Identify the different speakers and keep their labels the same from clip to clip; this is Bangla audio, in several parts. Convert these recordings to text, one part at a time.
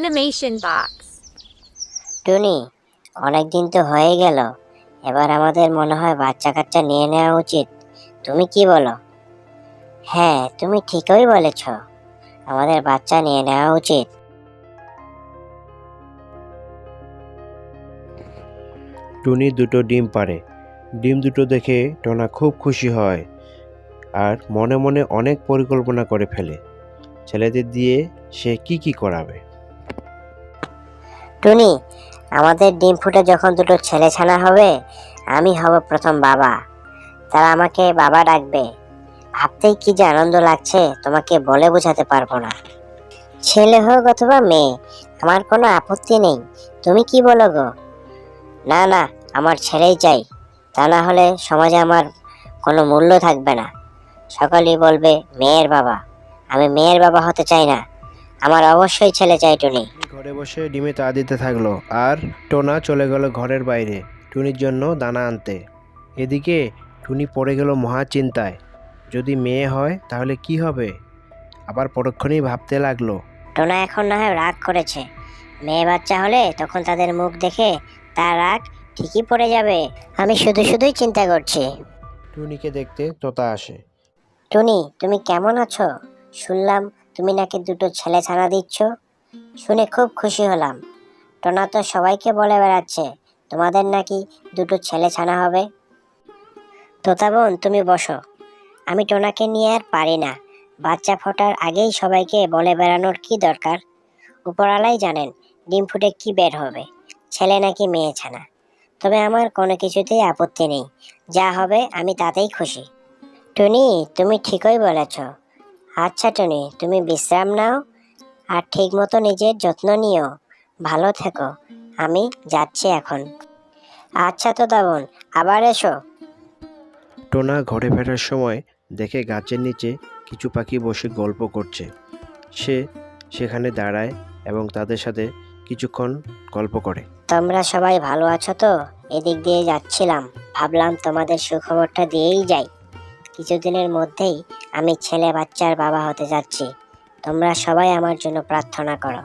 Speaker 1: animation box.
Speaker 2: টুনি, অনেকদিন তো হয়ে গেল, এবার আমাদের মনে হয় বাচ্চা কাচ্চা নিয়ে নেওয়া উচিত। তুমি কি বলো? হ্যাঁ, তুমি ঠিকই বলেছ, আমাদের বাচ্চা নিয়ে নেওয়া উচিত।
Speaker 3: টুনি দুটো ডিম পাড়ে। ডিম দুটো দেখে টোনা খুব খুশি হয় আর মনে মনে অনেক পরিকল্পনা করে ফেলে ছেলেদের দিয়ে সে কি করাবে।
Speaker 2: টুনি, আমাদের ডিম ফুটে যখন দুটো ছেলে ছানা হবে, আমি হব প্রথম বাবা। তারা আমাকে বাবা ডাকবে। ভাবতেই কি যে আনন্দ লাগছে, তোমাকে বলে বোঝাতে পারবো না। ছেলে হোক অথবা মেয়ে, আমার কোনো আপত্তি নেই। তুমি কি বলো গো? না না, আমার ছেলেই চাই, তা না হলে সমাজে আমার কোনো মূল্য থাকবে না। সকলেই বলবে মেয়ের বাবা। আমি মেয়ের বাবা হতে চাই না, আমার অবশ্যই ছেলে চাই। টুনি
Speaker 3: ঘরে বসে ডিমে তা দিতে থাকলো আর টোনা চলে গেল ঘরের বাইরে টুনির জন্য দানা আনতে। এদিকে টুনি পড়ে গেল মহা চিন্তায়। যদি মেয়ে হয় তাহলে কি হবে? আবার পরক্ষণেই ভাবতে লাগলো।
Speaker 2: টোনা এখন না হয় রাগ করেছে, মেয়ে বাচ্চা হলে তখন তাদের মুখ দেখে তার রাগ ঠিকই পড়ে যাবে। আমি শুধুই চিন্তা করছি।
Speaker 3: টুনিকে দেখতে তোতা আসে।
Speaker 2: টুনি, তুমি কেমন আছো? শুনলাম তুমি নাকি দুটো ছেলে ছানা দিচ্ছ, শুনে খুব খুশি হলাম। টোনা তো সবাইকে বলে বেড়াচ্ছে তোমাদের নাকি দুটো ছেলে ছানা হবে। তোতা বোন, তুমি বসো। আমি টোনাকে নিয়ে আর পারি না। বাচ্চা ফোটার আগেই সবাইকে বলে বেড়ানোর কি দরকার? উপরওয়ালাই জানেন ডিম ফুটে কি বের হবে, ছেলে নাকি মেয়ে ছানা। তবে আমার কোনো কিছুতেই আপত্তি নেই, যা হবে আমি তাতেই খুশি। টুনি, তুমি ঠিকই বলেছ। আচ্ছা টুনি, তুমি বিশ্রাম নাও আর ঠিক মতো নিজের যত্ন নিও। ভালো থেকো, আমি যাচ্ছি এখন। আচ্ছা তোতা বোন, আবার এসো।
Speaker 3: টোনা ঘরে ফেরার সময় দেখে গাছের নিচে কিছু পাখি বসে গল্প করছে। সে সেখানে দাঁড়ায় এবং তাদের সাথে কিছুক্ষণ গল্প করে।
Speaker 2: তোমরা সবাই ভালো আছো তো? এদিক দিয়ে যাচ্ছিলাম, ভাবলাম তোমাদের সুখবরটা দিয়েই যাই। কিছুদিনের মধ্যেই আমি ছেলে বাচ্চার বাবা হতে যাচ্ছি। তোমরা সবাই আমার জন্য প্রার্থনা করো।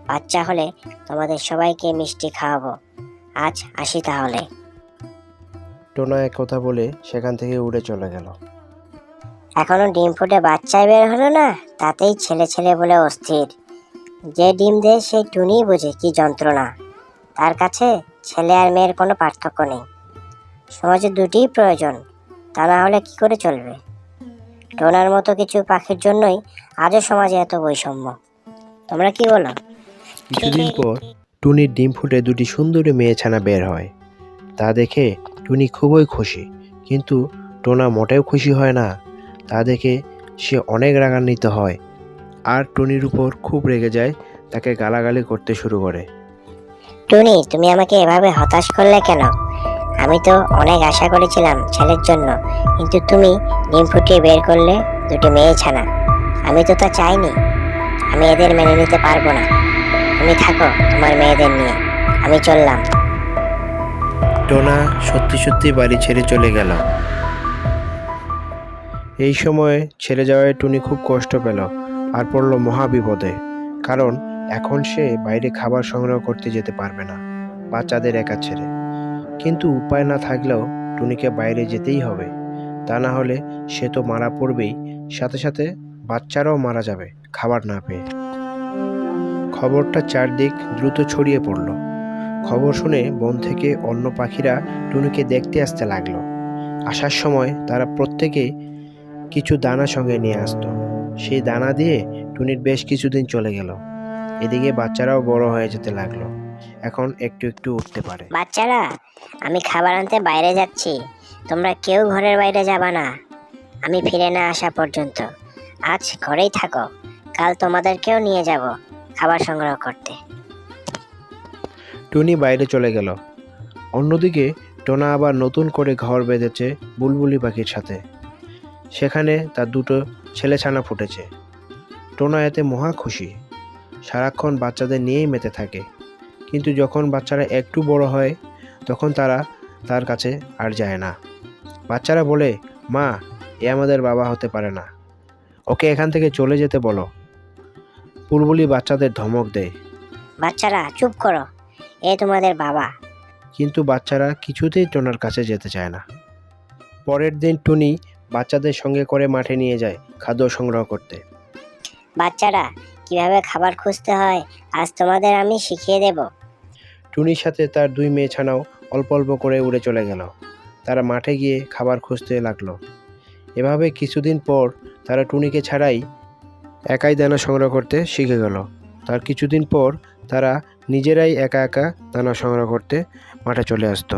Speaker 2: বাচ্চা হলে তোমাদের সবাইকে মিষ্টি খাওয়াবো। আজ আসি তাহলে।
Speaker 3: টোনা এক কথা বলে সেখান থেকে উড়ে চলে গেল।
Speaker 2: এখনো ডিম ফুটে বাচ্চাই বের হলো না, তাতেই ছেলে ছেলে বলে অস্থির। যে ডিম দেয় সেই টুনিই বোঝে কি যন্ত্রণা। তার কাছে ছেলে আর মেয়ের কোনো পার্থক্য নেই। সমাজে দুটিই প্রয়োজন, তা না হলে কি করে চলবে? টোনার মতো কিছু পাখির জন্যই আজও সমাজে এত বৈষম্য। তোমরা কি বলো?
Speaker 3: কিছুদিন পর টুনির ডিম ফুটে দুটি সুন্দরী মেয়ে ছানা বের হয়। তা দেখে টুনি খুবই খুশি, কিন্তু টোনা মোটেও খুশি হয় না। তা দেখে সে অনেক রাগান্বিত হয় আর টুনির উপর খুব রেগে যায়, তাকে গালাগালি করতে শুরু করে।
Speaker 2: টুনি, তুমি আমাকে এভাবে হতাশ করলে কেন? আমি তো অনেক আশা করেছিলাম ছেলের জন্য, কিন্তু তুমি ডিম ফুটিয়ে বের করলে দুটি মেয়ে ছানা। আমি তো তা চাইনি। আমি এদের মেনে নিতে পারবো না। তুমি থাকো তোমার মেয়েদের নিয়ে, আমি চললাম।
Speaker 3: টোনা সত্যি বাড়ি ছেড়ে চলে গেল। এই সময় ছেড়ে যাওয়ায় টুনি খুব কষ্ট পেল আর পড়ল মহা বিপদে। কারণ এখন সে বাইরে খাবার সংগ্রহ করতে যেতে পারবে না, বাচ্চাদের একা ছেড়ে। কিন্তু উপায় না থাকলেও টুনিকে বাইরে যেতেই হবে, তা না হলে সে তো মারা পড়বেই, সাথে সাথে বাচ্চারাও মারা যাবে খাবার না পেয়ে। খবরটা চারদিক দ্রুত ছড়িয়ে পড়ল। খবর শুনে বন থেকে অন্য পাখিরা টুনিকে দেখতে আসতে লাগলো। আসার সময় তারা প্রত্যেকেই কিছু দানা সঙ্গে নিয়ে আসতো। সেই দানা দিয়ে টুনির বেশ কিছুদিন চলে গেল। এদিকে বাচ্চারাও বড় হয়ে যেতে লাগলো, এখন একটু উঠতে পারে।
Speaker 2: বাচ্চারা, আমি খাবার আনতে বাইরে যাচ্ছি। তোমরা কেউ ঘরের বাইরে যাবা না আমি ফিরে না আসা পর্যন্ত। আজ ঘরেই থাকো, কাল তোমাদেরকেও নিয়ে যাব খাবার সংগ্রহ করতে।
Speaker 3: টুনি বাইরে চলে গেল। অন্যদিকে টোনা আবার নতুন করে ঘর বেঁধেছে বুলবুলি পাখির সাথে। সেখানে তার দুটো ছেলে ছানা ফুটেছে। টোনা এতে মহা খুশি, সারাক্ষণ বাচ্চাদের নিয়েই মেতে থাকে। কিন্তু যখন বাচ্চারা একটু বড় হয় তখন তারা তার কাছে আর যায় না। বাচ্চারা বলে, মা, এ আমাদের বাবা হতে পারে না, ওকে এখান থেকে চলে যেতে বলো। বুলবুলি বাচ্চাদের ধমক দেয়,
Speaker 2: বাচ্চারা চুপ করো, এ তোমাদের বাবা।
Speaker 3: কিন্তু বাচ্চারা কিছুতেই টোনার কাছে যেতে চায় না। পরের দিন টুনি বাচ্চাদের সঙ্গে করে মাঠে নিয়ে যায় খাদ্য সংগ্রহ করতে।
Speaker 2: বাচ্চারা, কিভাবে খাবার খুঁজতে হয় আজ তোমাদের আমি শিখিয়ে দেব।
Speaker 3: টুনির সাথে তার 2 মেয়ে ছানাও অল্প অল্প করে উড়ে চলে গেল। তারা মাঠে গিয়ে খাবার খুঁজতে লাগলো। এভাবে কিছুদিন পর তারা টুনিকে ছাড়াই একাই দানা সংগ্রহ করতে শিখে গেল। তার কিছুদিন পর তারা নিজেরাই একা একা দানা সংগ্রহ করতে মাঠে চলে আসতো।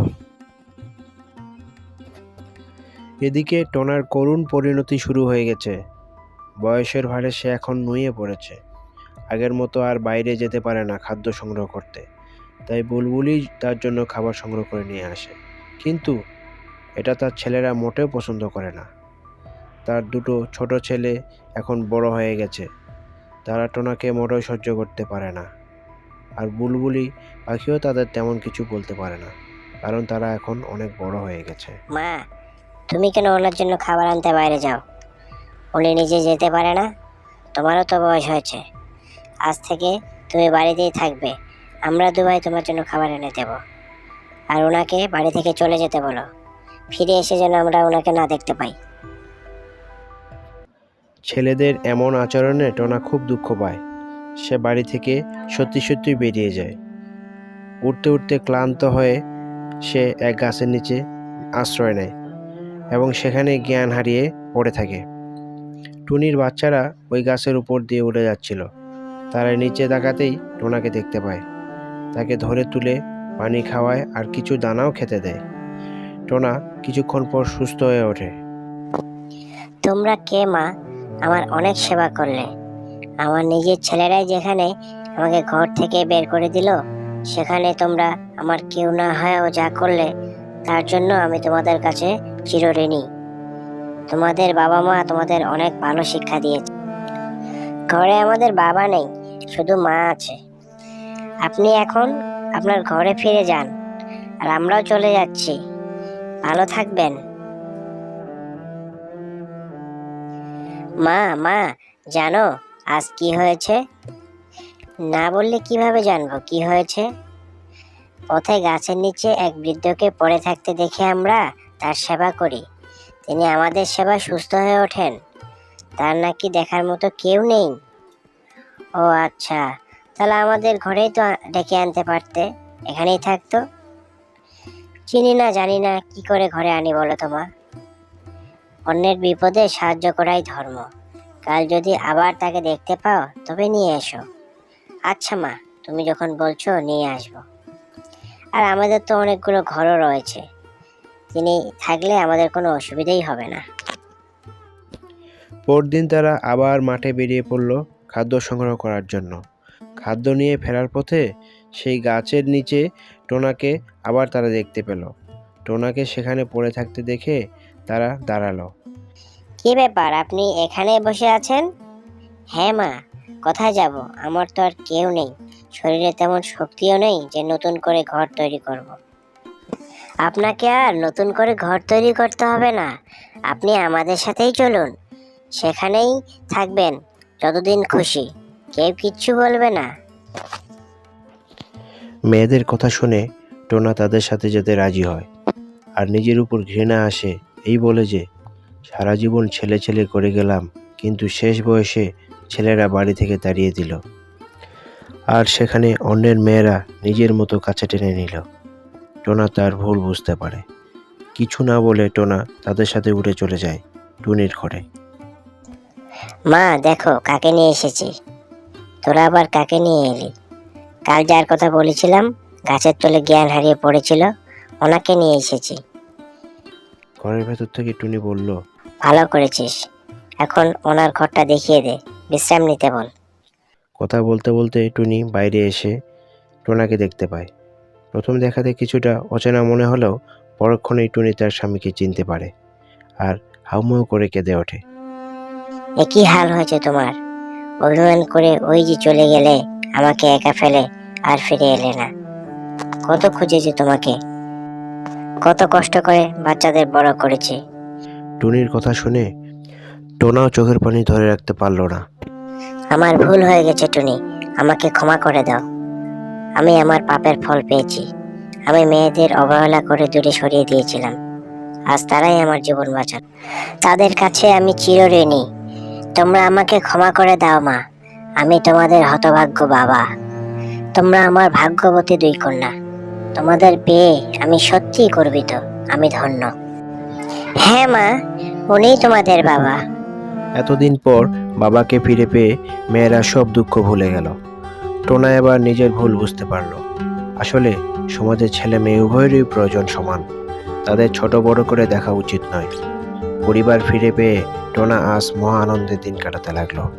Speaker 3: এদিকে টোনার করুণ পরিণতি শুরু হয়ে গেছে। বয়সের ভারে সে এখন নুয়ে পড়েছে। আগের মতো আর বাইরে যেতে পারে না খাদ্য সংগ্রহ করতে। তাই বুলবুলি তার জন্য খাবার সংগ্রহ করে নিয়ে আসে। কিন্তু এটা তার ছেলেরা মোটেও পছন্দ করে না। তার 2 ছোট ছেলে এখন বড় হয়ে গেছে। তারা টোনাকে মোটেও সহ্য করতে পারে না। আর বুলবুলি পাখিও তাদের তেমন কিছু বলতে পারে না, কারণ তারা এখন অনেক বড় হয়ে গেছে।
Speaker 2: মা, তুমি কেন ওনার জন্য খাবার আনতে বাইরে যাও? উনি নিজে যেতে পারে না? তোমারও তো বয়স হয়েছে। আজ থেকে তুমি বাড়িতেই থাকবে। আমরা 2 ভাই তোমার জন্য খাবার এনে দেব। আর ওনাকে বাড়ি থেকে চলে যেতে বলো। ফিরে এসে যেন আমরা ওনাকে না দেখতে পাই।
Speaker 3: ছেলেদের এমন আচরণে টোনা খুব দুঃখ পায়। সে বাড়ি থেকে সত্যি সত্যি বেরিয়ে যায়। উঠতে উঠতে ক্লান্ত হয়ে সে এক গাছের নিচে আশ্রয় নেয় এবং সেখানে জ্ঞান হারিয়ে পড়ে থাকে। টুনির বাচ্চারা ওই গাছের উপর দিয়ে উড়ে যাচ্ছিল। তারা নিচে তাকাতেই টোনাকে দেখতে পায়। তাকে ধরে তুলে পানি খাওয়ায় আর কিছু দানাও খেতে দেয়। টোনা কিছুক্ষণ পর সুস্থ হয়ে ওঠে।
Speaker 2: তোমরা কে মা? আমার অনেক সেবা করলে। আমার নিজের ছেলেরাই যেখানে আমাকে ঘর থেকে বের করে দিল, সেখানে তোমরা আমার কেউ না হয়েও যা করলে, তার জন্য আমি তোমাদের কাছে চিরঋণী। তোমাদের বাবা মা তোমাদের অনেক ভালো শিক্ষা দিয়েছে। ঘরে আমাদের বাবা নেই, শুধু মা আছে। আপনি এখন আপনার ঘরে ফিরে যান, আর আমরাও চলে যাচ্ছি। ভালো থাকবেন। মা, মা, জানো আজ কি হয়েছে? না বললে কিভাবে জানবো কি হয়েছে? পথে গাছের নিচে এক বৃদ্ধকে পড়ে থাকতে দেখে আমরা তার সেবা করি। তিনি আমাদের সেবায় সুস্থ হয়ে ওঠেন। তার নাকি দেখার মতো কেউ নেই। ও আচ্ছা, তাহলে আমাদের ঘরেই তো ডেকে আনতে পারতে, এখানেই থাকতো। চিনি না জানি না, কি করে ঘরে আনি বলো তো মা? অন্যের বিপদে সাহায্য করাই ধর্ম। কাল যদি আবার তাকে দেখতে পাও তবে নিয়ে এসো। আচ্ছা মা, তুমি যখন বলছো নিয়ে আসবো। আর আমাদের তো অনেকগুলো ঘরও রয়েছে, তিনি থাকলে আমাদের কোনো অসুবিধাই হবে না।
Speaker 3: পরদিন তারা আবার মাঠে বেরিয়ে পড়ল খাদ্য সংগ্রহ করার জন্য। খাদ্য নিয়ে ফেরার পথে সেই গাছের নিচে টোনাকে আবার তারা দেখতে পেল। টোনাকে সেখানে পড়ে থাকতে দেখে তারা দাঁড়ালো।
Speaker 2: কি ব্যাপার, আপনি এখানে বসে আছেন? হ্যাঁ মা, কোথায় যাব? আমার তো আর কেউ নেই, শরীরে তেমন শক্তিও নেই যে নতুন করে ঘর তৈরি করব। আপনাকে আর নতুন করে ঘর তৈরি করতে হবে না, আপনি আমাদের সাথেই চলুন। সেখানেই থাকবেন যতদিন খুশি, কেউ কিচ্ছু বলবে না।
Speaker 3: মেয়েদের কথা শুনে টোনা তাদের সাথে যেতে রাজি হয়। আর নিজের উপর ঘৃণা আসে এই বলে যে সারা জীবন ছেলে ছেলে করে গেলাম, কিন্তু শেষ বয়সে ছেলেরা বাড়ি থেকে তাড়িয়ে দিল। আর সেখানে অন্যের মেয়েরা নিজের মতো কাছে টেনে নিল। টোনা তার ভুল বুঝতে পারে। কিছু না বলে টোনা তাদের সাথে উঠে চলে যায় টুনির ঘরে।
Speaker 2: মা দেখো কাকে নিয়ে এসেছি। তোরা আবার কাকে নিয়ে এলি? কাল যার কথা বলেছিলাম গাছের তলে জ্ঞান হারিয়ে পড়েছিল, ওনাকে নিয়ে এসেছি।
Speaker 3: ঘরের ভেতর থেকে টুনি বলল,
Speaker 2: ভালো করেছিস, এখন ওনার ঘরটা দেখিয়ে দে, বিশ্রাম নিতে বল।
Speaker 3: কথা বলতে বলতে টুনি বাইরে এসে টোনাকে দেখতে পায়। প্রথম দেখাতে কিছুটা অচেনা মনে হলেও পরক্ষণেই টুনি তার স্বামীকে চিনতে পারে আর হাউমাউ করে কেঁদে ওঠে।
Speaker 2: এ কি হাল হয়েছে তোমার? অভিমান করে ওই যে চলে গেলে, আমাকে একা ফেলে আর ফিরে এলে না। কত খুঁজেছি তোমাকে, কত কষ্ট করে বাচ্চাদের বড় করেছি।
Speaker 3: টুনির কথা শুনে টোনাও চোখের পানি ধরে রাখতে পারল না।
Speaker 2: আমার ভুল হয়ে গেছে টুনি, আমাকে ক্ষমা করে দাও। আমি আমার পাপের ফল পেয়েছি। আমি মেয়েদের অবহেলা করে দূরে সরিয়ে দিয়েছিলাম। আজ তারাই আমার জীবন বাঁচান। তাদের কাছে আমি চিরঋণী। তোমরা আমাকে ক্ষমা করে দাও মা। আমি তোমাদের হতভাগ্য বাবা। তোমরা আমার ভাগ্যবতী দুই কন্যা। তোমাদের পেয়ে আমি সত্যিই গর্বিত। আমি ধন্য। হ্যাঁ মা, উনিই তোমাদের বাবা।
Speaker 3: এতদিন পর বাবাকে ফিরে পেয়ে মেয়েরা সব দুঃখ ভুলে গেল। টোনা এবার নিজের ভুল বুঝতে পারল। আসলে সমাজের ছেলে মেয়ে উভয়েরই প্রয়োজন সমান। তাদের ছোট বড় করে দেখা উচিত নয়। পরিবার ফিরে পেয়ে টোনা আজ মহা আনন্দের দিন কাটাতে লাগলো।